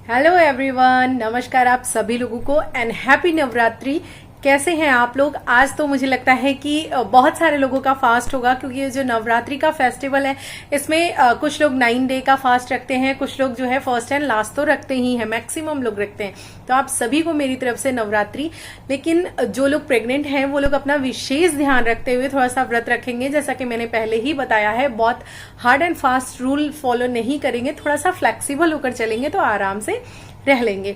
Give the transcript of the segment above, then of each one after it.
Hello everyone, नमस्कार आप सभी लोगों को एंड हैप्पी नवरात्रि। कैसे हैं आप लोग? आज तो मुझे लगता है कि बहुत सारे लोगों का फास्ट होगा, क्योंकि ये जो नवरात्रि का फेस्टिवल है इसमें कुछ लोग 9 डे का फास्ट रखते हैं, कुछ लोग जो है फर्स्ट एंड लास्ट तो रखते ही हैं, मैक्सिमम लोग रखते हैं। तो आप सभी को मेरी तरफ से नवरात्रि। लेकिन जो लोग प्रेग्नेंट हैं वो लोग अपना विशेष ध्यान रखते हुए थोड़ा सा व्रत रखेंगे। जैसा कि मैंने पहले ही बताया है, बहुत hard and fast rule follow नहीं करेंगे, थोड़ा सा फ्लेक्सिबल होकर चलेंगे तो आराम से रह लेंगे।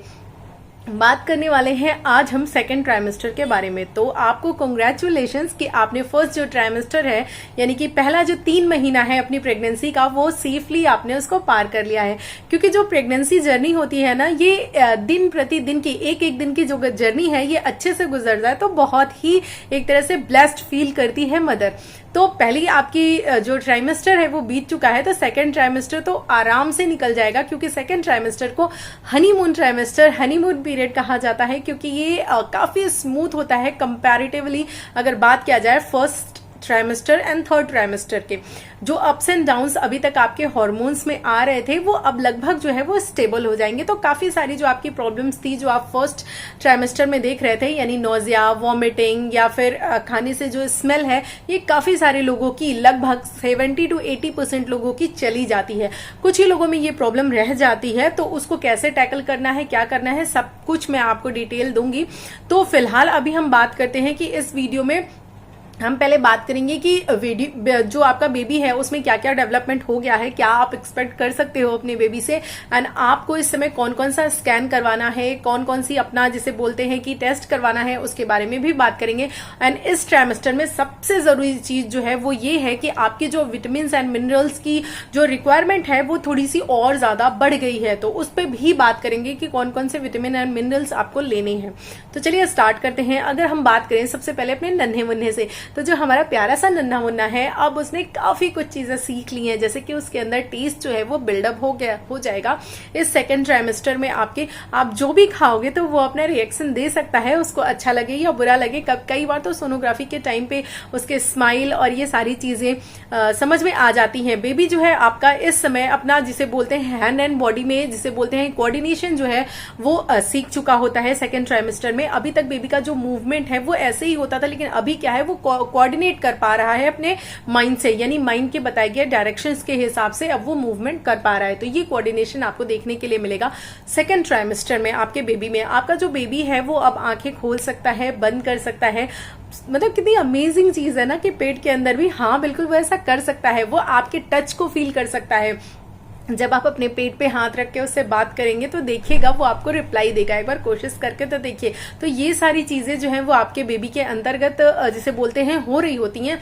बात करने वाले हैं आज हम सेकेंड ट्राइमेस्टर के बारे में। तो आपको कॉन्ग्रेचुलेशंस कि आपने फर्स्ट जो ट्राइमेस्टर है, यानी कि पहला जो 3 महीना है अपनी प्रेगनेंसी का, वो सेफली आपने उसको पार कर लिया है। क्योंकि जो प्रेगनेंसी जर्नी होती है ना, ये दिन प्रतिदिन की एक एक दिन की जो जर्नी है ये अच्छे से गुजर जाए तो बहुत ही एक तरह से ब्लेस्ड फील करती है मदर। तो पहली आपकी जो ट्राइमेस्टर है वो बीत चुका है, तो सेकेंड ट्राइमेस्टर तो आराम से निकल जाएगा। क्योंकि सेकेंड ट्राइमेस्टर को हनीमून ट्राइमेस्टर, हनीमून पीरियड कहा जाता है, क्योंकि ये काफी स्मूथ होता है कंपैरेटिवली अगर बात किया जाए first trimester and third trimester के। जो अप्स एंड डाउन्स अभी तक आपके हार्मोन्स में आ रहे थे वो अब लगभग जो है वो स्टेबल हो जाएंगे। तो काफी सारी जो आपकी प्रॉब्लम्स थी जो आप फर्स्ट ट्राइमेस्टर में देख रहे थे, यानी नोजिया, वॉमिटिंग या फिर खाने से जो स्मेल है, ये काफी सारे लोगों की लगभग 70 to 80% लोगों की चली जाती है। कुछ ही लोगों में ये प्रॉब्लम रह जाती है, तो उसको कैसे टैकल करना है, क्या करना है, सब कुछ मैं आपको डिटेल दूंगी। तो फिलहाल अभी हम बात करते हैं कि इस वीडियो में हम पहले बात करेंगे कि जो आपका बेबी है उसमें क्या क्या डेवलपमेंट हो गया है, क्या आप एक्सपेक्ट कर सकते हो अपने बेबी से, एंड आपको इस समय कौन कौन सा स्कैन करवाना है, कौन कौन सी अपना जिसे बोलते हैं कि टेस्ट करवाना है, उसके बारे में भी बात करेंगे। एंड इस ट्राइमेस्टर में सबसे जरूरी चीज जो है वो ये है कि आपकी जो विटामिन एंड मिनरल्स की जो रिक्वायरमेंट है वो थोड़ी सी और ज्यादा बढ़ गई है, तो उस पर भी बात करेंगे कि कौन कौन से विटामिन एंड मिनरल्स आपको लेने हैं। तो चलिए स्टार्ट करते हैं। अगर हम बात करें सबसे पहले अपने नन्हे मुन्ने से, तो जो हमारा प्यारा सा नन्हा मुन्ना है अब उसने काफी कुछ चीजें सीख ली हैं, जैसे कि उसके अंदर टेस्ट जो है वो बिल्डअप हो जाएगा इस सेकंड ट्राइमेस्टर में। आप जो भी खाओगे तो वो अपना रिएक्शन दे सकता है, उसको अच्छा लगे या बुरा लगे। कई बार तो सोनोग्राफी के टाइम पे उसके स्माइल और ये सारी चीजें समझ में आ जाती हैं। बेबी जो है आपका इस समय अपना जिसे बोलते हैं हैंड एंड बॉडी में जिसे बोलते हैं कोऑर्डिनेशन जो है वो सीख चुका होता है सेकंड ट्राइमेस्टर में। अभी तक बेबी का जो मूवमेंट है वो ऐसे ही होता था, लेकिन अभी क्या है वो कोऑर्डिनेट कर पा रहा है अपने माइंड से, यानी माइंड के बताए गए डायरेक्शंस के हिसाब से अब वो मूवमेंट कर पा रहा है। तो ये कोऑर्डिनेशन आपको देखने के लिए मिलेगा सेकंड ट्राइमेस्टर में आपके बेबी में। आपका जो बेबी है वो अब आंखें खोल सकता है, बंद कर सकता है। मतलब कितनी अमेजिंग चीज है ना कि पेट के अंदर भी हाँ बिल्कुल वो ऐसा कर सकता है। वो आपके टच को फील कर सकता है। जब आप अपने पेट पे हाथ रख के उससे बात करेंगे तो देखिएगा वो आपको रिप्लाई देगा। एक बार कोशिश करके तो देखिए। तो ये सारी चीजें जो हैं वो आपके बेबी के अंतर्गत जिसे बोलते हैं हो रही होती हैं।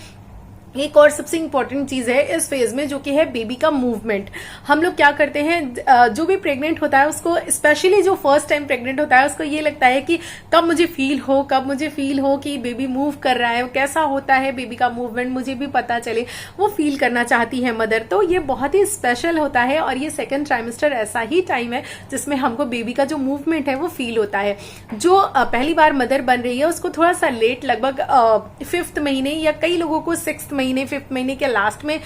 एक और सबसे इंपॉर्टेंट चीज है इस फेज में जो कि है बेबी का मूवमेंट। हम लोग क्या करते हैं, जो भी प्रेग्नेंट होता है उसको, स्पेशली जो फर्स्ट टाइम प्रेग्नेंट होता है उसको ये लगता है कि कब मुझे फील हो कि बेबी मूव कर रहा है, कैसा होता है बेबी का मूवमेंट, मुझे भी पता चले, वो फील करना चाहती है मदर। तो ये बहुत ही स्पेशल होता है और ये सेकेंड ट्राइमेस्टर ऐसा ही टाइम है जिसमें हमको बेबी का जो मूवमेंट है वो फील होता है। जो पहली बार मदर बन रही है उसको थोड़ा सा लेट, लगभग 5th महीने या कई लोगों को 6th महीने 5th महीने के लास्ट में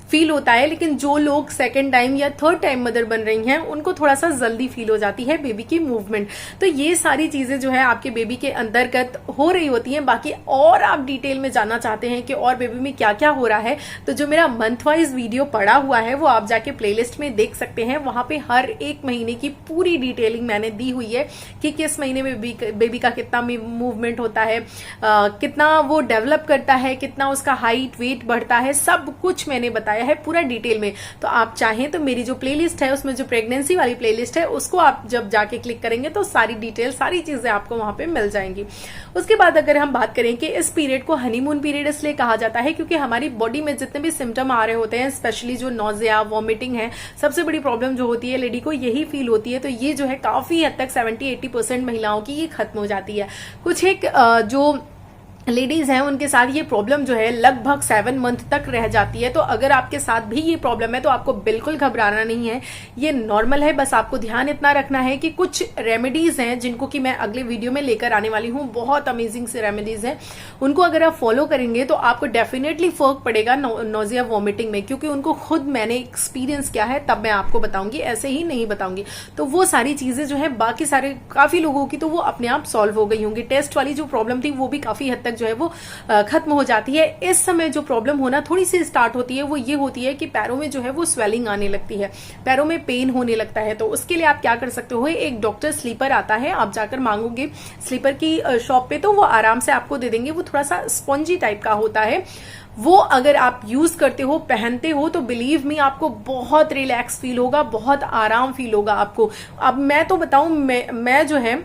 फील होता है। लेकिन जो लोग सेकंड टाइम या थर्ड टाइम मदर बन रही हैं उनको थोड़ा सा जल्दी फील हो जाती है बेबी की मूवमेंट। तो ये सारी चीजें जो है आपके बेबी के अंतर्गत हो रही होती हैं। बाकी और आप डिटेल में जानना चाहते हैं कि और बेबी में क्या क्या हो रहा है, तो जो मेरा मंथ वाइज वीडियो पड़ा हुआ है वो आप जाके प्लेलिस्ट में देख सकते हैं। वहां पे हर एक महीने की पूरी डिटेलिंग मैंने दी हुई है कि किस महीने में बेबी का कितना मूवमेंट होता है, कितना वो डेवलप करता है, कितना उसका हाइट वेट बढ़ता है, सब कुछ मैंने बताया है पूरा डिटेल में। तो आप चाहें तो मेरी जो प्लेलिस्ट है उसमें जो प्रेगनेंसी वाली प्लेलिस्ट है उसको आप जब जाके क्लिक करेंगे तो सारी डिटेल, सारी चीजें आपको वहां पे मिल जाएंगी। उसके बाद अगर हम बात करें कि इस पीरियड को हनीमून पीरियड इसलिए कहा जाता है क्योंकि हमारी बॉडी में जितने भी सिम्टम आ रहे होते हैं, स्पेशली जो नोजिया, वॉमिटिंग है, सबसे बड़ी प्रॉब्लम जो होती है लेडी को यही फील होती है। तो ये जो है काफी हद तक 70-80% महिलाओं की ये खत्म हो जाती है। कुछ एक जो लेडीज हैं उनके साथ ये प्रॉब्लम जो है लगभग 7 मंथ तक रह जाती है। तो अगर आपके साथ भी ये प्रॉब्लम है तो आपको बिल्कुल घबराना नहीं है, ये नॉर्मल है। बस आपको ध्यान इतना रखना है कि कुछ रेमेडीज हैं जिनको कि मैं अगले वीडियो में लेकर आने वाली हूँ, बहुत अमेजिंग से रेमेडीज हैं, उनको अगर आप फॉलो करेंगे तो आपको डेफिनेटली फर्क पड़ेगा नोजिया वॉमिटिंग में, क्योंकि उनको खुद मैंने एक्सपीरियंस किया है, तब मैं आपको बताऊंगी, ऐसे ही नहीं बताऊंगी। तो वो सारी चीजें जो है बाकी सारे काफी लोगों की तो वो अपने आप सॉल्व हो गई होंगी। टेस्ट वाली जो प्रॉब्लम थी वो भी काफी हद तक जो है वो खत्म हो जाती है। इस समय जो प्रॉब्लम होना थोड़ी सी स्टार्ट होती है वो ये होती है कि पैरों में जो है वो स्वेलिंग आने लगती है, पैरों में पेन होने लगता है। तो उसके लिए आप क्या कर सकते हो, एक डॉक्टर स्लीपर आता है, आप जाकर मांगोगे स्लीपर की शॉप पे तो वो आराम से आपको दे देंगे। वो थोड़ा सा स्पॉन्जी टाइप का होता है, वो अगर आप यूज करते हो, पहनते हो तो बिलीव मी आपको बहुत रिलैक्स फील होगा, बहुत आराम फील होगा आपको। अब मैं तो बताऊं, मैं जो है,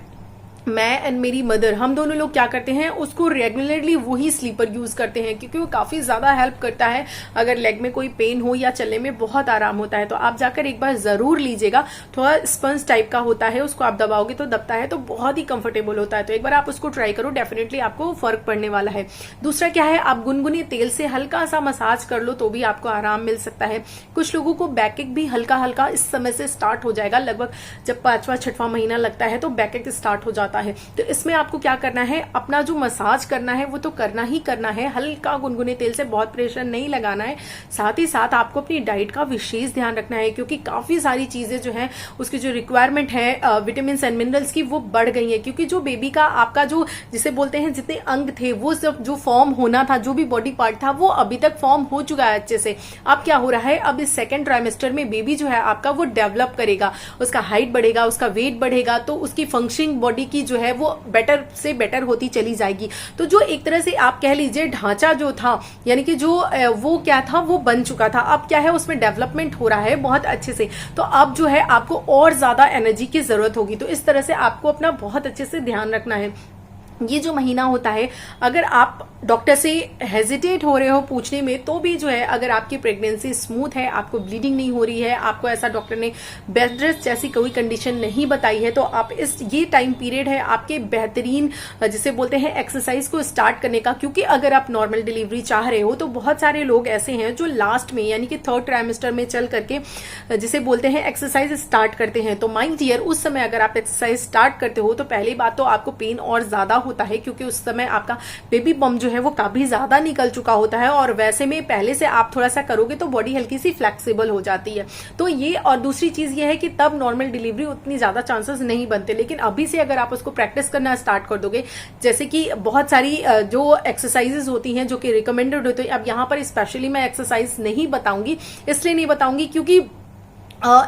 मैं एंड मेरी मदर, हम दोनों लोग क्या करते हैं, उसको रेगुलरली वही स्लीपर यूज करते हैं, क्योंकि वो काफी ज्यादा हेल्प करता है। अगर लेग में कोई पेन हो या चलने में बहुत आराम होता है तो आप जाकर एक बार जरूर लीजिएगा। थोड़ा स्पंज टाइप का होता है, उसको आप दबाओगे तो दबता है, तो बहुत ही कंफर्टेबल होता है। तो एक बार आप उसको ट्राई करो, डेफिनेटली आपको फर्क पड़ने वाला है। दूसरा क्या है, आप गुनगुने तेल से हल्का सा मसाज कर लो तो भी आपको आराम मिल सकता है। कुछ लोगों को बैक भी हल्का हल्का इस समय से स्टार्ट हो जाएगा, लगभग जब 5वां-6वां महीना लगता है तो बैक स्टार्ट हो जाता है। तो इसमें आपको क्या करना है, अपना जो मसाज करना है वो तो करना ही करना है, हल्का गुनगुने तेल से, बहुत प्रेशर नहीं लगाना है। साथ ही साथ आपको अपनी डाइट का विशेष ध्यान रखना है, क्योंकि काफी सारी चीजें जो है उसकी जो रिक्वायरमेंट है विटामिन एंड मिनरल्स की वो बढ़ गई है। क्योंकि जो बेबी का आपका जो जिसे बोलते हैं जितने अंग थे वो सब जो फॉर्म होना था, जो भी बॉडी पार्ट था वो अभी तक फॉर्म हो चुका है अच्छे से। अब क्या हो रहा है, अब इस सेकेंड ट्राइमेस्टर में बेबी जो है आपका वो डेवलप करेगा, उसका हाइट बढ़ेगा, उसका वेट बढ़ेगा, तो उसकी फंक्शनिंग बॉडी की जो है वो बेटर से बेटर होती चली जाएगी। तो जो एक तरह से आप कह लीजिए ढांचा जो था, यानी कि जो वो क्या था वो बन चुका था, अब क्या है उसमें डेवलपमेंट हो रहा है बहुत अच्छे से। तो अब जो है आपको और ज्यादा एनर्जी की जरूरत होगी। तो इस तरह से आपको अपना बहुत अच्छे से ध्यान रखना है। ये जो महीना होता है, अगर आप डॉक्टर से हेजिटेट हो रहे हो पूछने में, तो भी जो है अगर आपकी प्रेगनेंसी स्मूथ है, आपको ब्लीडिंग नहीं हो रही है, आपको ऐसा डॉक्टर ने बेड रेस्ट जैसी कोई कंडीशन नहीं बताई है, तो आप ये टाइम पीरियड है आपके बेहतरीन जिसे बोलते हैं एक्सरसाइज को स्टार्ट करने का। क्योंकि अगर आप नॉर्मल डिलीवरी चाह रहे हो तो बहुत सारे लोग ऐसे हैं जो लास्ट में यानी कि 3rd ट्राइमेस्टर में चल करके जिसे बोलते हैं एक्सरसाइज स्टार्ट करते हैं। तो माइंड डियर, उस समय अगर आप एक्सरसाइज स्टार्ट करते हो तो पहली बात तो आपको पेन और ज्यादा होता है, क्योंकि उस समय आपका बेबी बम जो है वो काफी ज्यादा निकल चुका होता है, और वैसे में पहले से आप थोड़ा सा करोगे तो बॉडी हल्की सी फ्लेक्सिबल हो जाती है। तो ये, और दूसरी चीज ये है कि तब नॉर्मल डिलीवरी उतनी ज्यादा चांसेस नहीं बनते। लेकिन अभी से अगर आप उसको प्रैक्टिस करना स्टार्ट कर दोगे, जैसे कि बहुत सारी जो एक्सरसाइजेस होती हैं जो कि रिकमेंडेड होती है, अब यहाँ पर स्पेशली मैं एक्सरसाइज नहीं बताऊंगी, इसलिए नहीं बताऊंगी क्योंकि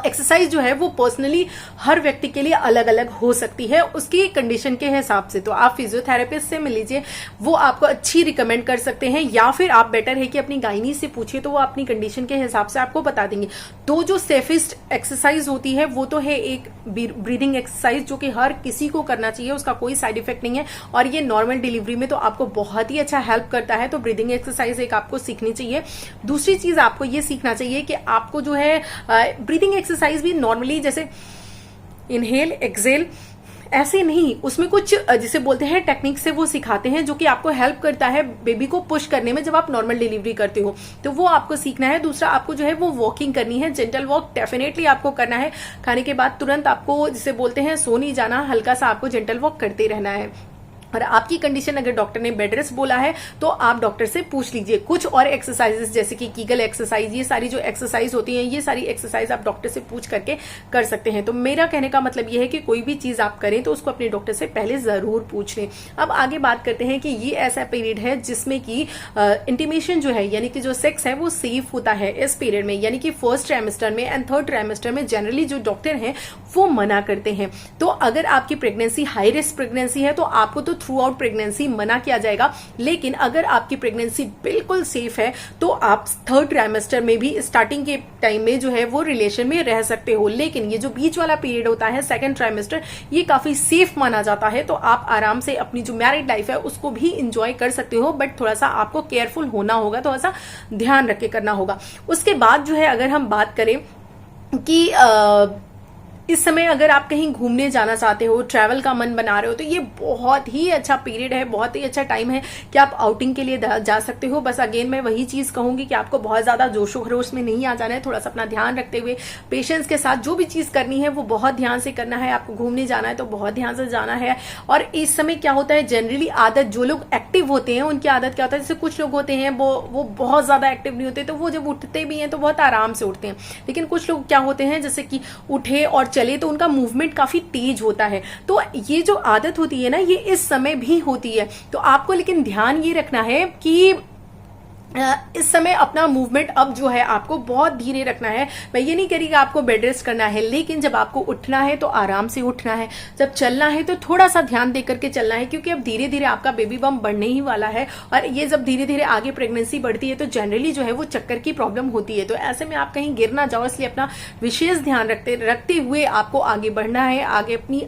एक्सरसाइज जो है वो पर्सनली हर व्यक्ति के लिए अलग अलग हो सकती है, उसकी कंडीशन के हिसाब से। तो आप फिजियोथेरेपिस्ट से मिल लीजिए, वो आपको अच्छी रिकमेंड कर सकते हैं, या फिर आप बेटर है कि अपनी गायनी से पूछिए, तो वो अपनी कंडीशन के हिसाब से आपको बता देंगे। तो जो सेफेस्ट एक्सरसाइज होती है वो तो है एक ब्रीदिंग एक्सरसाइज, जो कि हर किसी को करना चाहिए, उसका कोई साइड इफेक्ट नहीं है, और ये नॉर्मल डिलीवरी में तो आपको बहुत ही अच्छा हेल्प करता है। तो ब्रीदिंग एक्सरसाइज एक आपको सीखनी चाहिए। दूसरी चीज आपको ये सीखना चाहिए कि आपको जो है ब्रीदिंग एक्सरसाइज भी नॉर्मली जैसे इनहेल एक्सेल ऐसे नहीं, उसमें कुछ जिसे बोलते हैं टेक्निक से वो सिखाते हैं, जो कि आपको हेल्प करता है बेबी को पुश करने में जब आप नॉर्मल डिलीवरी करते हो, तो वो आपको सीखना है। दूसरा आपको जो है वो वॉकिंग करनी है, जेंटल वॉक डेफिनेटली आपको करना है। खाने के बाद तुरंत आपको जिसे बोलते हैं सो नहीं जाना, हल्का सा आपको जेंटल वॉक करते रहना है। और आपकी कंडीशन अगर डॉक्टर ने बेड रेस्ट बोला है तो आप डॉक्टर से पूछ लीजिए। कुछ और एक्सरसाइजेस जैसे कि कीगल एक्सरसाइज, ये सारी जो एक्सरसाइज होती हैं, ये सारी एक्सरसाइज आप डॉक्टर से पूछ करके कर सकते हैं। तो मेरा कहने का मतलब ये है कि कोई भी चीज आप करें तो उसको अपने डॉक्टर से पहले जरूर पूछ लें। अब आगे बात करते हैं कि ये ऐसा पीरियड है जिसमें कि इंटीमेशन जो है यानी कि जो सेक्स है वो सेफ होता है इस पीरियड में, यानी कि 1st ट्राइमेस्टर में एंड 3rd ट्राइमेस्टर में जनरली जो डॉक्टर हैं वो मना करते हैं। तो अगर आपकी प्रेगनेंसी हाई रिस्क प्रेगनेंसी है तो आपको तो थ्रू आउट प्रेगनेंसी मना किया जाएगा, लेकिन अगर आपकी प्रेगनेंसी बिल्कुल सेफ है तो आप 3rd ट्राइमेस्टर में भी स्टार्टिंग के टाइम में जो है वो रिलेशन में रह सकते हो। लेकिन ये जो बीच वाला पीरियड होता है 2nd ट्राइमेस्टर, ये काफी सेफ माना जाता है, तो आप आराम से अपनी जो मैरिड लाइफ है उसको भी इंजॉय कर सकते हो, बट थोड़ा सा आपको केयरफुल होना होगा, थोड़ा सा ध्यान रख के करना होगा। उसके बाद जो है अगर हम बात करें कि इस समय अगर आप कहीं घूमने जाना चाहते हो, ट्रैवल का मन बना रहे हो, तो ये बहुत ही अच्छा पीरियड है, बहुत ही अच्छा टाइम है कि आप आउटिंग के लिए जा सकते हो। बस अगेन मैं वही चीज कहूंगी कि आपको बहुत ज्यादा जोशो खरोश में नहीं आ जाना है, थोड़ा सा अपना ध्यान रखते हुए पेशेंस के साथ जो भी चीज करनी है वो बहुत ध्यान से करना है। आपको घूमने जाना है तो बहुत ध्यान से जाना है। और इस समय क्या होता है, जनरली आदत, जो लोग एक्टिव होते हैं उनकी आदत क्या होता है, जैसे कुछ लोग होते हैं वो बहुत ज्यादा एक्टिव नहीं होते, तो वो जब उठते भी हैं तो बहुत आराम से उठते हैं। लेकिन कुछ लोग क्या होते हैं, जैसे कि उठे और चले तो उनका मूवमेंट काफी तेज होता है। तो ये जो आदत होती है ना, ये इस समय भी होती है। तो आपको लेकिन ध्यान ये रखना है कि इस समय अपना मूवमेंट अब जो है आपको बहुत धीरे रखना है। मैं ये नहीं कह रही कि आपको बेड रेस्ट करना है, लेकिन जब आपको उठना है तो आराम से उठना है, जब चलना है तो थोड़ा सा ध्यान देकर के चलना है, क्योंकि अब धीरे धीरे आपका बेबी बम्प बढ़ने ही वाला है। और ये जब धीरे धीरे आगे प्रेगनेंसी बढ़ती है तो जनरली जो है वो चक्कर की प्रॉब्लम होती है। तो ऐसे में आप कहीं गिर ना जाओ, इसलिए अपना विशेष ध्यान रखते हुए आपको आगे बढ़ना है, आगे अपनी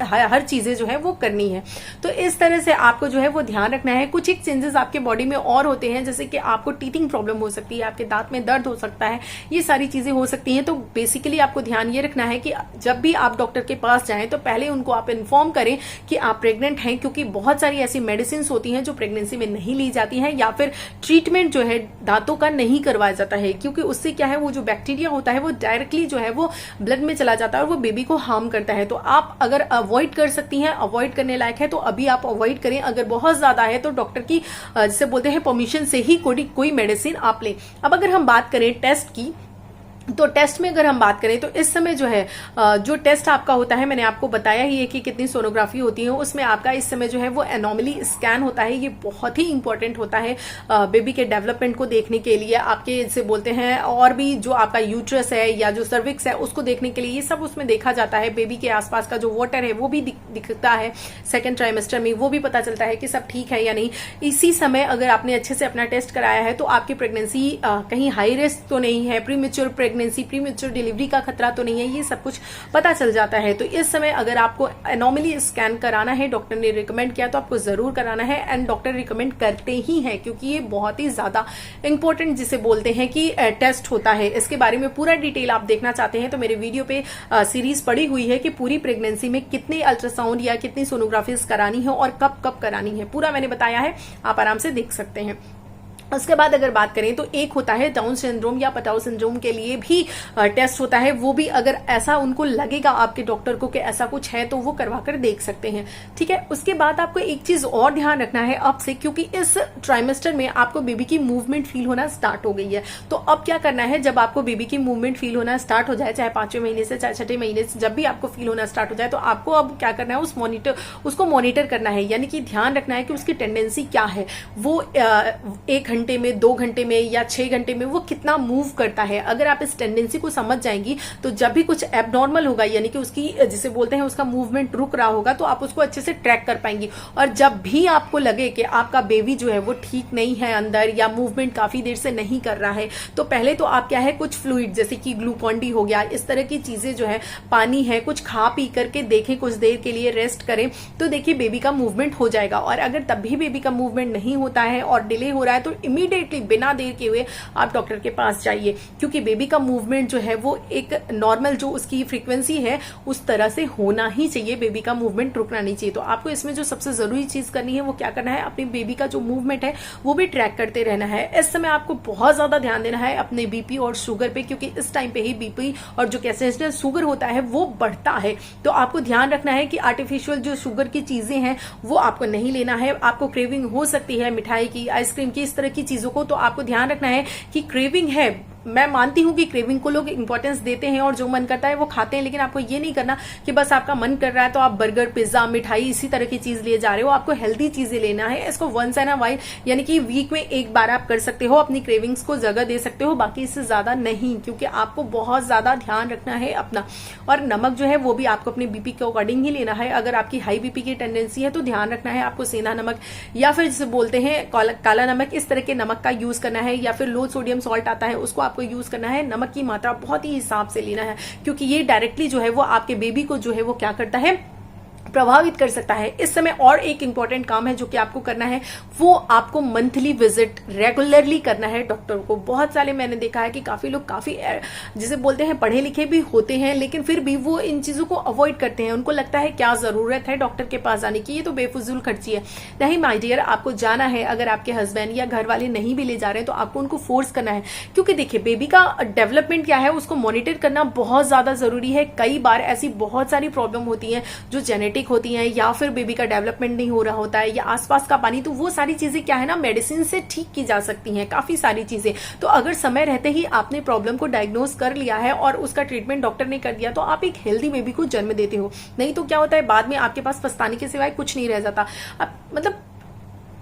हर चीजें जो है वो करनी है। तो इस तरह से आपको जो है वो ध्यान रखना है। कुछ एक चेंजेस आपके बॉडी में और होते हैं, जैसे कि आपको टीथिंग प्रॉब्लम हो सकती है, आपके दांत में दर्द हो सकता है, ये सारी चीजें हो सकती हैं। तो बेसिकली आपको ध्यान ये रखना है कि जब भी आप डॉक्टर के पास जाएं तो पहले उनको आप इन्फॉर्म करें कि आप प्रेग्नेंट हैं, क्योंकि बहुत सारी ऐसी मेडिसिन होती हैं जो प्रेगनेंसी में नहीं ली जाती हैं, या फिर ट्रीटमेंट जो है दांतों का नहीं करवाया जाता है, क्योंकि उससे क्या है, वो जो बैक्टीरिया होता है वो डायरेक्टली जो है वो ब्लड में चला जाता है और वो बेबी को हार्म करता है। तो आप अगर अवॉइड कर सकती हैं, अवॉइड करने लायक है तो अभी आप अवॉइड करें। अगर बहुत ज्यादा है तो डॉक्टर की जिसे बोलते हैं परमिशन से ही कोई मेडिसिन आप लें। अब अगर हम बात करें टेस्ट की, तो टेस्ट में अगर हम बात करें तो इस समय जो है जो टेस्ट आपका होता है, मैंने आपको बताया ही है कि कितनी सोनोग्राफी होती है, उसमें आपका इस समय जो है वो एनोमली स्कैन होता है। ये बहुत ही इंपॉर्टेंट होता है बेबी के डेवलपमेंट को देखने के लिए, आपके जिसे बोलते हैं और भी जो आपका यूट्रस है या जो सर्विक्स है उसको देखने के लिए, ये सब उसमें देखा जाता है। बेबी के आसपास का जो वाटर है वो भी दिखता है सेकेंड ट्राइमेस्टर में, वो भी पता चलता है कि सब ठीक है या नहीं। इसी समय अगर आपने अच्छे से अपना टेस्ट कराया है तो आपकी प्रेगनेंसी कहीं हाई रिस्क तो नहीं है, प्रीमेच्योर प्रीमेच्योर डिलीवरी का खतरा तो नहीं है, ये सब कुछ पता चल जाता है। तो इस समय अगर आपको एनोमली स्कैन कराना है, डॉक्टर ने रिकमेंड किया तो आपको जरूर कराना है। एंड डॉक्टर रिकमेंड करते ही हैं, क्योंकि ये बहुत ही ज्यादा इंपॉर्टेंट जिसे बोलते हैं कि टेस्ट होता है। इसके बारे में पूरा डिटेल आप देखना चाहते हैं तो मेरे वीडियो पे सीरीज पड़ी हुई है कि पूरी प्रेगनेंसी में कितने अल्ट्रासाउंड या कितनी सोनोग्राफीज करानी है और कब कब करानी है, पूरा मैंने बताया है, आप आराम से देख सकते हैं। उसके बाद अगर बात करें तो एक होता है डाउन सिंड्रोम या पटाउ सिंड्रोम के लिए भी टेस्ट होता है। वो भी अगर ऐसा उनको लगेगा आपके डॉक्टर को कि ऐसा कुछ है तो वो करवा कर देख सकते हैं, ठीक है। उसके बाद आपको एक चीज और ध्यान रखना है अब से, क्योंकि इस ट्राइमेस्टर में आपको बेबी की मूवमेंट फील होना स्टार्ट हो गई है। तो अब क्या करना है, जब आपको बेबी की मूवमेंट फील होना स्टार्ट हो जाए, चाहे 5वें महीने से चाहे 6ठे महीने से, जब भी आपको फील होना स्टार्ट हो जाए, तो आपको अब क्या करना है, उसको मॉनिटर करना है, यानी कि ध्यान रखना है कि उसकी टेंडेंसी क्या है, वो 1 घंटे में, 2 घंटे में या 6 घंटे में वो कितना मूव करता है। अगर आप इस टेंडेंसी को समझ जाएंगी तो जब भी कुछ एबनॉर्मल होगा, यानी कि उसकी जिसे बोलते हैं उसका मूवमेंट रुक रहा होगा, तो आप उसको अच्छे से ट्रैक कर पाएंगी। और जब भी आपको लगे कि आपका बेबी जो है वो ठीक नहीं है अंदर, या मूवमेंट काफी देर से नहीं कर रहा है, तो पहले तो आप क्या है, कुछ फ्लूइड जैसे कि ग्लूकॉन डी हो गया, इस तरह की चीजें जो है, पानी है, कुछ खा पी करके देखें, कुछ देर के लिए रेस्ट करें, तो देखिए बेबी का मूवमेंट हो जाएगा। और अगर तब भी बेबी का मूवमेंट नहीं होता है और डिले हो रहा है तो इमीडिएटली बिना देर के हुए आप डॉक्टर के पास जाइए, क्योंकि बेबी का मूवमेंट जो है वो एक नॉर्मल जो उसकी फ्रीक्वेंसी है उस तरह से होना ही चाहिए, बेबी का मूवमेंट रुकना नहीं चाहिए। तो आपको इसमें जो सबसे जरूरी चीज करनी है वो क्या करना है, अपने बेबी का जो मूवमेंट है वो भी ट्रैक करते रहना है। इस समय आपको बहुत ज्यादा ध्यान देना है अपने बीपी और शुगर पे, क्योंकि इस टाइम पे ही बीपी और जो कैसेशनल शुगर होता है वो बढ़ता है। तो आपको ध्यान रखना है कि आर्टिफिशियल जो शुगर की चीजें हैं वो आपको नहीं लेना है। आपको क्रेविंग हो सकती है मिठाई की, आइसक्रीम की, इस तरह की चीजों को, तो आपको ध्यान रखना है कि क्रेविंग है, मैं मानती हूं कि क्रेविंग को लोग इंपॉर्टेंस देते हैं और जो मन करता है वो खाते हैं, लेकिन आपको ये नहीं करना कि बस आपका मन कर रहा है तो आप बर्गर, पिज्जा, मिठाई, इसी तरह की चीज लिए जा रहे हो। आपको हेल्दी चीजें लेना है। इसको वंस एंड अ वाइल, यानी कि वीक में एक बार आप कर सकते हो, अपनी क्रेविंग्स को जगह दे सकते हो, बाकी इससे ज्यादा नहीं, क्योंकि आपको बहुत ज्यादा ध्यान रखना है अपना। और नमक जो है वो भी आपको अपने बीपी के अकॉर्डिंग ही लेना है। अगर आपकी हाई बीपी की टेंडेंसी है तो ध्यान रखना है आपको सेंधा नमक या फिर जिसे बोलते हैं काला नमक, इस तरह के नमक का यूज करना है, या फिर लो सोडियम सॉल्ट आता है उसको आपको यूज करना है। नमक की मात्रा बहुत ही हिसाब से लेना है, क्योंकि ये डायरेक्टली जो है वो आपके बेबी को जो है वो क्या करता है, प्रभावित कर सकता है। इस समय और एक इंपॉर्टेंट काम है जो कि आपको करना है, वो आपको मंथली विजिट रेगुलरली करना है डॉक्टर को। बहुत सारे मैंने देखा है कि काफी लोग काफी जिसे बोलते हैं पढ़े लिखे भी होते हैं, लेकिन फिर भी वो इन चीजों को अवॉइड करते हैं। उनको लगता है क्या जरूरत है डॉक्टर के पास जाने की, ये तो बेफिजूल खर्ची है। नहीं माय डियर, आपको जाना है। अगर आपके हस्बैंड या घर वाले नहीं भी ले जा रहे हैं तो आपको उनको फोर्स करना है, क्योंकि देखिए बेबी का डेवलपमेंट क्या है उसको मॉनिटर करना बहुत ज्यादा जरूरी है। कई बार ऐसी बहुत सारी प्रॉब्लम होती है जो जेनेटिक होती हैं, या फिर बेबी का डेवलपमेंट नहीं हो रहा होता है, या आसपास का पानी, तो वो सारी चीजें क्या है ना मेडिसिन से ठीक की जा सकती हैं, काफी सारी चीजें। तो अगर समय रहते ही आपने प्रॉब्लम को डायग्नोज कर लिया है और उसका ट्रीटमेंट डॉक्टर ने कर दिया, तो आप एक हेल्दी बेबी को जन्म देते हो। नहीं तो क्या होता है, बाद में आपके पास पछताने के सिवाय कुछ नहीं रह जाता।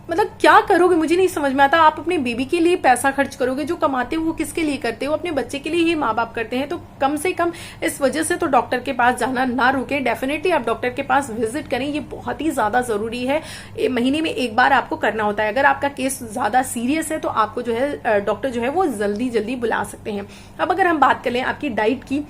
मतलब क्या करोगे मुझे नहीं समझ में आता। आप अपने बेबी के लिए पैसा खर्च करोगे, जो कमाते हो वो किसके लिए करते हो, अपने बच्चे के लिए ही माँ बाप करते हैं। तो कम से कम इस वजह से तो डॉक्टर के पास जाना ना रुके, डेफिनेटली आप डॉक्टर के पास विजिट करें, ये बहुत ही ज्यादा जरूरी है। महीने में एक बार आपको करना होता है। अगर आपका केस ज्यादा सीरियस है तो आपको जो है डॉक्टर जो है वो जल्दी जल्दी बुला सकते हैं। अब अगर हम बात कर लें आपकी डाइट की,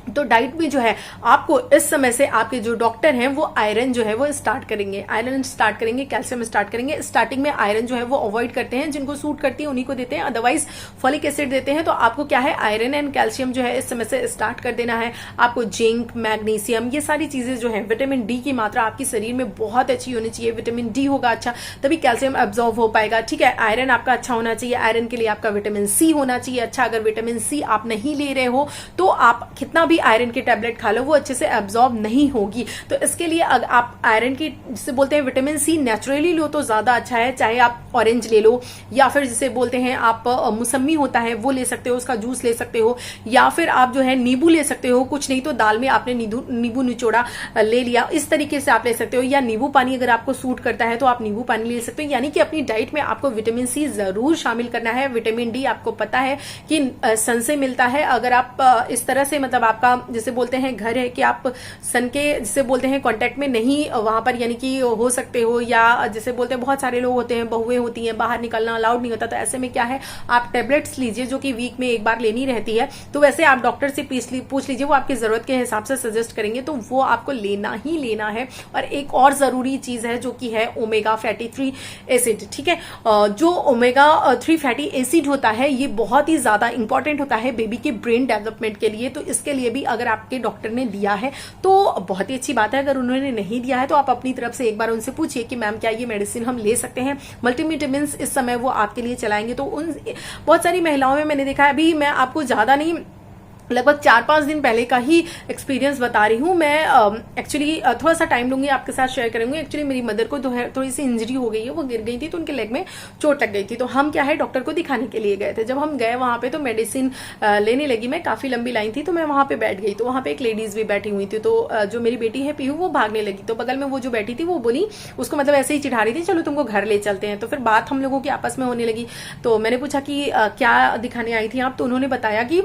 तो डाइट में जो है आपको इस समय से आपके जो डॉक्टर हैं वो आयरन जो है वो स्टार्ट करेंगे, आयरन स्टार्ट करेंगे, कैल्शियम स्टार्ट करेंगे। स्टार्टिंग में आयरन जो है वो अवॉइड करते हैं, जिनको सूट करती है उन्हीं को देते हैं, अदरवाइज फॉलिक एसिड देते हैं। तो आपको क्या है, आयरन एंड कैल्शियम जो है इस समय से स्टार्ट कर देना है। आपको जिंक, मैग्नीशियम, ये सारी चीजें जो है, विटामिन डी की मात्रा आपकी शरीर में बहुत अच्छी होनी चाहिए। विटामिन डी होगा अच्छा तभी कैल्शियम एब्जॉर्ब हो पाएगा, ठीक है। आयरन आपका अच्छा होना चाहिए, आयरन के लिए आपका विटामिन सी होना चाहिए अच्छा। अगर विटामिन सी आप नहीं ले रहे हो तो आप कितना भी आयरन की टैबलेट खा लो वो अच्छे से एब्जॉर्ब नहीं होगी। तो इसके लिए अगर आप आयरन की जिसे बोलते हैं विटामिन सी नेचुरली लो तो ज्यादा अच्छा है। चाहे आप ऑरेंज ले लो, या फिर जिसे बोलते हैं आप मौसमी होता है वो ले सकते हो, उसका जूस ले सकते हो, या फिर आप जो है नींबू ले सकते हो। कुछ नहीं तो दाल में आपने नींबू निचोड़ा ले लिया, इस तरीके से आप ले सकते हो। या नींबू पानी अगर आपको सूट करता है तो आप नींबू पानी ले सकते हो। यानी कि अपनी डाइट में आपको विटामिन सी जरूर शामिल करना है। विटामिन डी आपको पता है कि सन से मिलता है। अगर आप इस तरह से मतलब आपका जिसे बोलते हैं घर है कि आप सन के जिसे बोलते हैं कांटेक्ट में नहीं वहां पर यानी कि हो सकते हो, या जिसे बोलते हैं बहुत सारे लोग होते हैं, बहुएं होती हैं, बाहर निकलना अलाउड नहीं होता। तो ऐसे में क्या है, आप टेबलेट्स लीजिए जो कि वीक में एक बार लेनी रहती है। तो वैसे आप डॉक्टर से पूछ लीजिए, वो आपकी जरूरत के हिसाब से सजेस्ट करेंगे, तो वो आपको लेना ही लेना है। और एक और जरूरी चीज है जो कि है ओमेगा फैटी 3 एसिड, ठीक है। जो ओमेगा 3 फैटी एसिड होता है ये बहुत ही ज्यादा इंपॉर्टेंट होता है बेबी के ब्रेन डेवलपमेंट के लिए। तो इसके लिए भी अगर आपके डॉक्टर ने दिया है तो बहुत ही अच्छी बात है। अगर उन्होंने नहीं दिया है तो आप अपनी तरफ से एक बार उनसे पूछिए कि मैम क्या ये मेडिसिन हम ले सकते हैं। मल्टीविटामिन इस समय वो आपके लिए चलाएंगे। तो उन बहुत सारी महिलाओं में मैंने देखा है, अभी मैं आपको ज्यादा नहीं लगभग 4-5 दिन पहले का ही एक्सपीरियंस बता रही हूँ मैं। एक्चुअली थोड़ा सा टाइम लूंगी, आपके साथ शेयर करूंगी। एक्चुअली मेरी मदर को थोड़ी सी इंजरी हो गई है, वो गिर गई थी तो उनके लेग में चोट लग गई थी। तो हम क्या है डॉक्टर को दिखाने के लिए गए थे। जब हम गए वहां पे तो मेडिसिन लेने लगी मैं, काफी लंबी लाइन थी तो मैं वहां पे बैठ गई। तो वहां पे एक लेडीज भी बैठी हुई थी। तो जो मेरी बेटी है पीहू वो भागने लगी, तो बगल में वो जो बैठी थी वो बोली, उसको मतलब ऐसे ही चिढ़ा रही थी, चलो तुमको घर ले चलते हैं। तो फिर बात हम लोगों की आपस में होने लगी। तो मैंने पूछा कि क्या दिखाने आई थी आप, तो उन्होंने बताया कि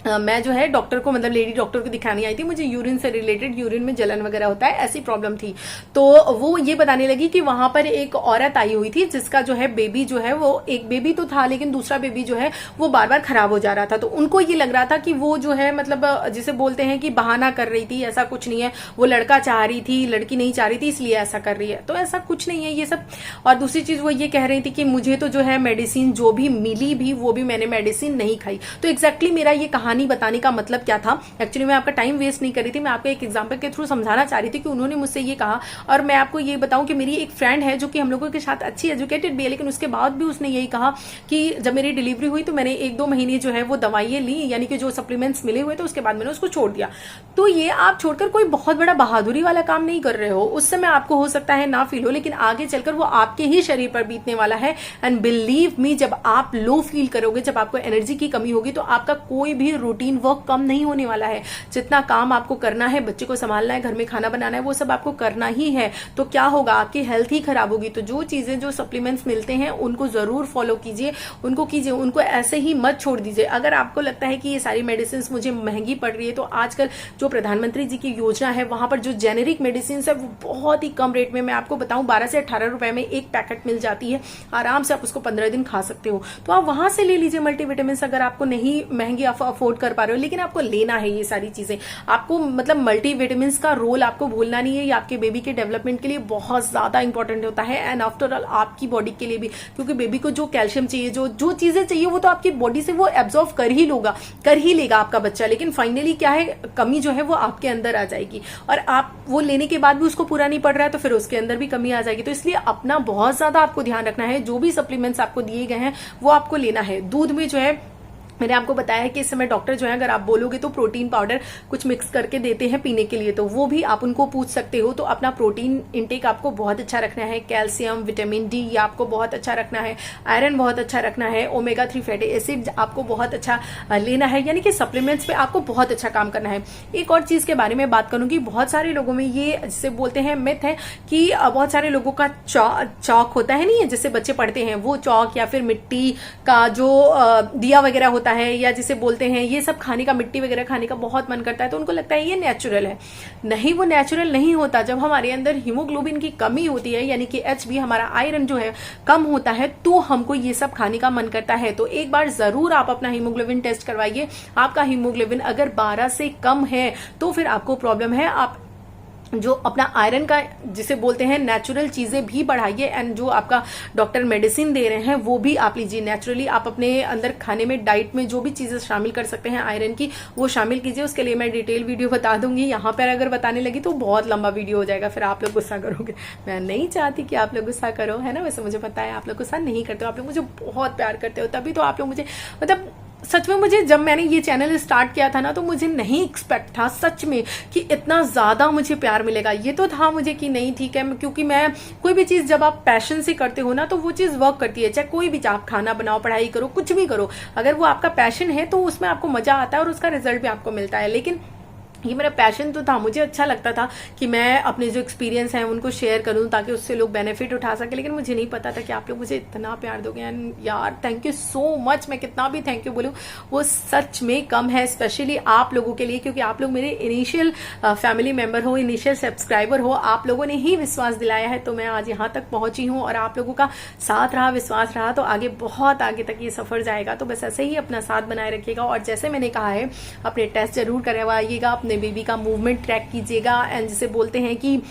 मैं जो है डॉक्टर को मतलब लेडी डॉक्टर को दिखाने आई थी, मुझे यूरिन से रिलेटेड, यूरिन में जलन वगैरह होता है ऐसी प्रॉब्लम थी। तो वो ये बताने लगी कि वहां पर एक औरत आई हुई थी जिसका जो है बेबी जो है वो एक बेबी तो था लेकिन दूसरा बेबी जो है वो बार बार खराब हो जा रहा था। तो उनको ये लग रहा था कि वो जो है मतलब जिसे बोलते हैं कि बहाना कर रही थी, ऐसा कुछ नहीं है। वो लड़का चाह रही थी, लड़की नहीं चाह रही थी इसलिए ऐसा कर रही है, तो ऐसा कुछ नहीं है ये सब। और दूसरी चीज वो ये कह रही थी कि मुझे तो जो है मेडिसिन जो भी मिली भी वो भी मैंने मेडिसिन नहीं खाई। तो एग्जैक्टली मेरा ये कहानी बताने का मतलब क्या था, एक्चुअली मैं आपका टाइम वेस्ट नहीं कर रही थी, मैं आपको एक एग्जांपल के थ्रू समझाना चाह रही थी कि उन्होंने मुझसे ये कहा। और मैं आपको ये बताऊं कि मेरी एक फ्रेंड है जो कि हम लोगों के साथ अच्छी एजुकेटेड भी है, लेकिन उसके बाद भी उसने यही कहा कि जब मेरी डिलीवरी हुई तो मैंने 1-2 महीने जो है वो दवाइयां ली, यानी कि जो सप्लीमेंट्स मिले हुए थे, उसके बाद मैंने उसको छोड़ दिया। तो ये आप छोड़कर कोई बहुत बड़ा बहादुरी वाला काम नहीं कर रहे हो। उस समय आपको हो सकता है ना फील हो, लेकिन आगे चलकर वो आपके ही शरीर पर बीतने वाला है। एंड बिलीव मी, जब आप लो फील करोगे, जब आपको एनर्जी की कमी होगी, तो आपका कोई भी रूटीन वर्क कम नहीं होने वाला है। जितना काम आपको करना है, बच्चे को संभालना है, घर में खाना बनाना है, वो सब आपको करना ही है। तो क्या होगा, आपकी हेल्थ ही खराब होगी। तो जो चीजें, जो सप्लीमेंट्स मिलते हैं उनको जरूर फॉलो कीजिए, उनको कीजिए, उनको ऐसे ही मत छोड़ दीजिए। अगर आपको लगता है कि ये सारी मेडिसिन मुझे महंगी पड़ रही है, तो आजकल जो प्रधानमंत्री जी की योजना है वहां पर जो जेनेरिक मेडिसिन है वो बहुत ही कम रेट में, मैं आपको बताऊं 12 से 18 रुपए में एक पैकेट मिल जाती है। आराम से आप उसको 15 दिन खा सकते हो। तो आप वहां से ले लीजिए मल्टीविटामिन। अगर आपको नहीं महंगी अफोर्ड अफोर्ड कर पा रहे हो, लेकिन आपको लेना है ये सारी चीजें। आपको मतलब मल्टीविटामिन्स का रोल आपको भूलना नहीं है, ये आपके बेबी के डेवलपमेंट के लिए बहुत ज्यादा इंपॉर्टेंट होता है एंड आफ्टर ऑल आपकी बॉडी के लिए भी, क्योंकि बेबी को जो कैल्शियम चाहिए, जो चीजें चाहिए वो तो आपकी बॉडी से वो एब्जॉर्व कर ही लेगा आपका बच्चा, लेकिन फाइनली क्या है, कमी जो है वो आपके अंदर आ जाएगी और आप वो लेने के बाद भी उसको पूरा नहीं पड़ रहा है तो फिर उसके अंदर भी कमी आ जाएगी। तो इसलिए अपना बहुत ज्यादा आपको ध्यान रखना है, जो भी सप्लीमेंट्स आपको दिए गए हैं वो आपको लेना है। दूध में जो है मैंने आपको बताया है कि इस समय डॉक्टर जो है अगर आप बोलोगे तो प्रोटीन पाउडर कुछ मिक्स करके देते हैं पीने के लिए, तो वो भी आप उनको पूछ सकते हो। तो अपना प्रोटीन इंटेक आपको बहुत अच्छा रखना है, कैल्शियम, विटामिन डी ये आपको बहुत अच्छा रखना है, आयरन बहुत अच्छा रखना है, ओमेगा 3 फैटी एसिड आपको बहुत अच्छा लेना है, यानी कि सप्लीमेंट्स पे आपको बहुत अच्छा काम करना है। एक और चीज के बारे में बात करूंगी, बहुत सारे लोगों में ये जिसे बोलते हैं मिथ है कि बहुत सारे लोगों का चौक होता है, नहीं है जिससे बच्चे पढ़ते हैं, वो चौक या फिर मिट्टी का जो दिया वगैरह होता है या जिसे बोलते हैं ये सब खाने का, मिट्टी वगैरह खाने का बहुत मन करता है, तो उनको लगता है ये नेचुरल है। नहीं, वो नेचुरल नहीं होता। जब हमारे अंदर हीमोग्लोबिन की कमी होती है, यानी कि एचबी हमारा आयरन जो है कम होता है, तो हमको ये सब खाने का मन करता है। तो एक बार जरूर आप अपना हीमोग्लोबिन टेस्ट करवाइए। आपका हीमोग्लोबिन अगर 12 से कम है तो फिर आपको प्रॉब्लम है। आप जो अपना आयरन का जिसे बोलते हैं नेचुरल चीजें भी बढ़ाइए एंड जो आपका डॉक्टर मेडिसिन दे रहे हैं वो भी आप लीजिए नेचुरली। आप अपने अंदर खाने में, डाइट में जो भी चीजें शामिल कर सकते हैं आयरन की, वो शामिल कीजिए। उसके लिए मैं डिटेल वीडियो बता दूंगी। यहाँ पर अगर बताने लगी तो बहुत लंबा वीडियो हो जाएगा, फिर आप लोग गुस्सा करोगे। मैं नहीं चाहती कि आप लोग गुस्सा करो, है ना। वैसे मुझे पता है आप लोग गुस्सा नहीं करते हो, आप लोग मुझे बहुत प्यार करते हो, तभी तो आप लोग मुझे मतलब सच में मुझे जब मैंने ये चैनल स्टार्ट किया था ना, तो मुझे नहीं एक्सपेक्ट था सच में कि इतना ज्यादा मुझे प्यार मिलेगा। ये तो था मुझे कि नहीं ठीक है, क्योंकि मैं कोई भी चीज जब आप पैशन से करते हो ना तो वो चीज वर्क करती है। चाहे कोई भी, आप खाना बनाओ, पढ़ाई करो, कुछ भी करो, अगर वो आपका पैशन है तो उसमें आपको मजा आता है और उसका रिजल्ट भी आपको मिलता है। लेकिन ये मेरा पैशन तो था, मुझे अच्छा लगता था कि मैं अपने जो एक्सपीरियंस है उनको शेयर करूं ताकि उससे लोग बेनिफिट उठा सके, लेकिन मुझे नहीं पता था कि आप लोग मुझे इतना प्यार दोगे। एंड यार थैंक यू सो मच। मैं कितना भी थैंक यू बोलूं वो सच में कम है, स्पेशली आप लोगों के लिए, क्योंकि आप लोग मेरे इनिशियल फैमिली मेंबर हो, इनिशियल सब्सक्राइबर हो। आप लोगों ने ही विश्वास दिलाया है तो मैं आज यहाँ तक पहुंची हूँ, और आप लोगों का साथ रहा, विश्वास रहा, तो आगे बहुत आगे तक ये सफर जाएगा। तो बस ऐसे ही अपना साथ बनाए रखिएगा, और जैसे मैंने कहा है अपने टेस्ट जरूर करवाइएगा, अपने बेबी का मूवमेंट ट्रैक कीजिएगा। एंड जिसे बोलते हैं कि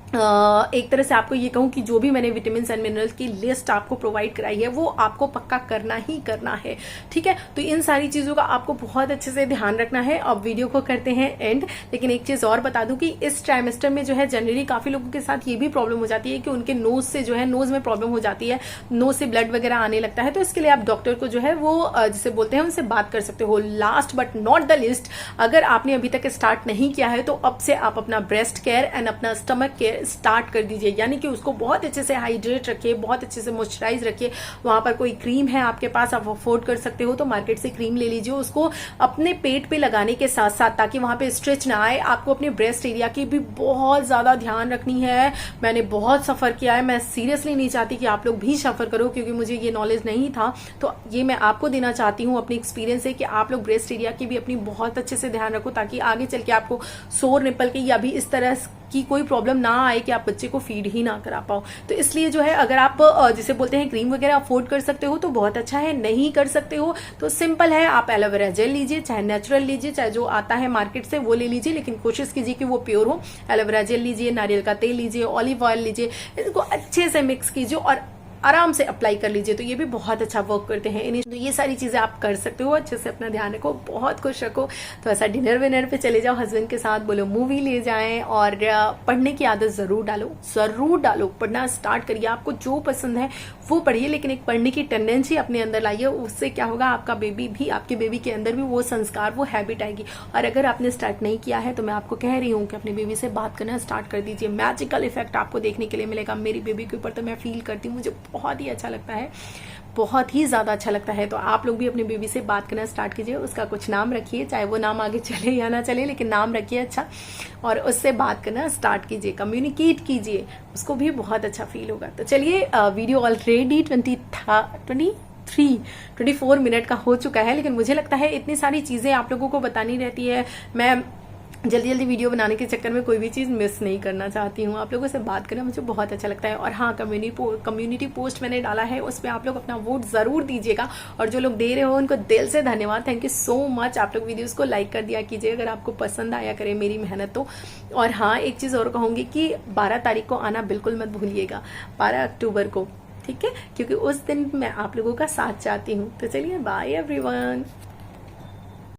एक तरह से आपको ये कहूं कि जो भी मैंने विटामिन एंड मिनरल्स की लिस्ट आपको प्रोवाइड कराई है वो आपको पक्का करना ही करना है, ठीक है। तो इन सारी चीजों का आपको बहुत अच्छे से ध्यान रखना है। अब वीडियो को करते हैं एंड, लेकिन एक चीज और बता दूं कि इस ट्राइमेस्टर में जो है जनरली काफी लोगों के साथ ये भी प्रॉब्लम हो जाती है कि उनके नोज से जो है, नोज में प्रॉब्लम हो जाती है, नोज से ब्लड वगैरह आने लगता है। तो इसके लिए आप डॉक्टर को जो है वो जिसे बोलते हैं उनसे बात कर सकते हो। Last but not the list, अगर आपने अभी तक स्टार्ट नहीं किया है तो अब से आप अपना ब्रेस्ट केयर एंड अपना स्टमक केयर स्टार्ट कर दीजिए, यानी कि उसको बहुत अच्छे से हाइड्रेट रखिए, बहुत अच्छे से मॉइस्चराइज रखिए। वहां पर कोई क्रीम है आपके पास, आप अफोर्ड कर सकते हो तो मार्केट से क्रीम ले लीजिए, उसको अपने पेट पे लगाने के साथ साथ, ताकि वहां पे स्ट्रेच ना आए। आपको अपने ब्रेस्ट एरिया की भी बहुत ज्यादा ध्यान रखनी है। मैंने बहुत सफर किया है, मैं सीरियसली नहीं चाहती कि आप लोग भी सफर करो, क्योंकि मुझे ये नॉलेज नहीं था। तो ये मैं आपको देना चाहती हूँ अपनी एक्सपीरियंस से कि आप लोग ब्रेस्ट एरिया की भी अपनी बहुत अच्छे से ध्यान रखो, ताकि आगे चल के आपको सोर निपल के या भी इस तरह की कोई प्रॉब्लम ना आए कि आप बच्चे को फीड ही ना करा पाओ। तो इसलिए जो है अगर आप जिसे बोलते हैं क्रीम वगैरह अफोर्ड कर सकते हो तो बहुत अच्छा है, नहीं कर सकते हो तो सिंपल है, आप एलोवेरा जेल लीजिए, चाहे नेचुरल लीजिए, चाहे जो आता है मार्केट से वो ले लीजिए, लेकिन कोशिश कीजिए कि वो प्योर हो। एलोवेरा जेल लीजिए, नारियल का तेल लीजिए, ऑलिव ऑयल लीजिए, इसको अच्छे से मिक्स कीजिए और आराम से अप्लाई कर लीजिए, तो ये भी बहुत अच्छा वर्क करते हैं। तो ये सारी चीजें आप कर सकते हो। अच्छे से अपना ध्यान रखो, बहुत खुश रखो। तो ऐसा डिनर विनर पे चले जाओ हस्बैंड के साथ, बोलो मूवी ले जाएं, और पढ़ने की आदत जरूर डालो, जरूर डालो। पढ़ना स्टार्ट करिए, आपको जो पसंद है वो पढ़िए, लेकिन एक पढ़ने की टेंडेंसी अपने अंदर लाइए। उससे क्या होगा, आपका बेबी भी, आपके बेबी के अंदर भी वो संस्कार, वो हैबिट आएगी। और अगर आपने स्टार्ट नहीं किया है तो मैं आपको कह रही हूँ कि अपने बेबी से बात करना स्टार्ट कर दीजिए। मैजिकल इफेक्ट आपको देखने के लिए मिलेगा। मेरी बेबी के ऊपर तो मैं फील करती हूँ, मुझे बहुत ही अच्छा लगता है, बहुत ही ज्यादा अच्छा लगता है। तो आप लोग भी अपने बेबी से बात करना स्टार्ट कीजिए, उसका कुछ नाम रखिए, चाहे वो नाम आगे चले या ना चले, लेकिन नाम रखिए अच्छा, और उससे बात करना स्टार्ट कीजिए, कम्युनिकेट कीजिए, उसको भी बहुत अच्छा फील होगा। तो चलिए, वीडियो ऑलरेडी 24 मिनट का हो चुका है, लेकिन मुझे लगता है इतनी सारी चीजें आप लोगों को बतानी रहती है। मैं जल्दी जल्दी वीडियो बनाने के चक्कर में कोई भी चीज़ मिस नहीं करना चाहती हूँ। आप लोगों से बात करना मुझे बहुत अच्छा लगता है। और हाँ, कम्युनिटी पोस्ट मैंने डाला है, उस पर आप लोग अपना वोट ज़रूर दीजिएगा, और जो लोग दे रहे हो उनको दिल से धन्यवाद, थैंक यू सो मच। आप लोग वीडियोज़ को लाइक कर दिया कीजिए अगर आपको पसंद आया करे मेरी मेहनत तो। और हाँ, एक चीज़ और कहूँगी कि 12 तारीख को आना बिल्कुल मत भूलिएगा, 12 अक्टूबर को, ठीक है, क्योंकि उस दिन मैं आप लोगों का साथ चाहती हूँ। तो चलिए, बाय एवरीवन।